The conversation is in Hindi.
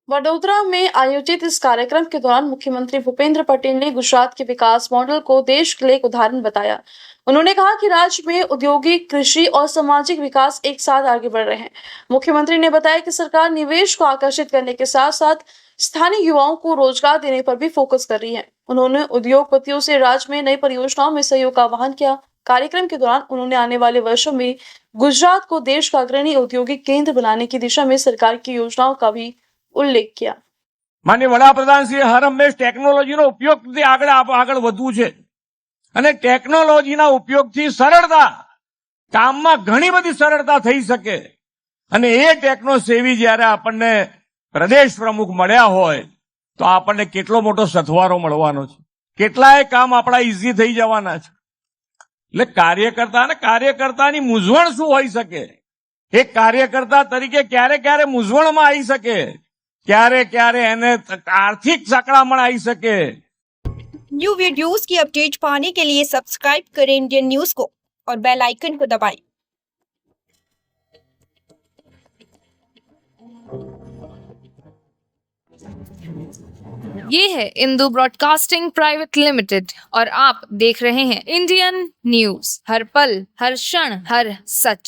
वडोदरा में आयोजित इस कार्यक्रम के दौरान मुख्यमंत्री भूपेंद्र पटेल ने गुजरात के विकास मॉडल को देश के लिए एक उदाहरण बताया। उन्होंने कहा कि राज्य में औद्योगिक, कृषि और सामाजिक विकास एक साथ आगे बढ़ रहे हैं। मुख्यमंत्री ने बताया कि सरकार निवेश को आकर्षित करने के साथ साथ स्थानीय युवाओं को रोजगार देने पर भी फोकस कर रही है। उन्होंने उद्योगपतियों से राज्य में नई परियोजनाओं में सहयोग का आह्वान किया। कार्यक्रम के दौरान उन्होंने आने वाले वर्षों में गुजरात को देश का अग्रणी औद्योगिक केंद्र बनाने की दिशा में सरकार की योजनाओं का भी उल्लेख किया। माननीय वડાપ્રધાનશ્રીએ હર હંમેશ ટેકનોલોજીનો ઉપયોગથી આગળ વધવું છે અને ટેકનોલોજીના ઉપયોગથી સરળતા કામમાં ઘણી બધી સરળતા થઈ શકે અને એ ટેકનો સેવી જ્યારે આપણને પ્રદેશ પ્રમુખ મળ્યા હોય તો આપણને કેટલો મોટો સથવારો મળવાનો છે, કેટલાય કામ આપણા ઈઝી થઈ જવાના છે। એટલે કાર્યકર્તાની મૂંઝવણ શું હોઈ શકે? એક કાર્યકર્તા તરીકે ક્યારે ક્યારે મૂંઝવણમાં આવી શકે, ક્યારે એને આર્થિક સંકળામણ આવી શકે। न्यू वीडियोस की अपडेट पाने के लिए सब्सक्राइब करें इंडियन न्यूज को और बेल आइकन को दबाएं। ये है इंदू ब्रॉडकास्टिंग प्राइवेट लिमिटेड और आप देख रहे हैं इंडियन न्यूज, हर पल, हर क्षण, हर सच।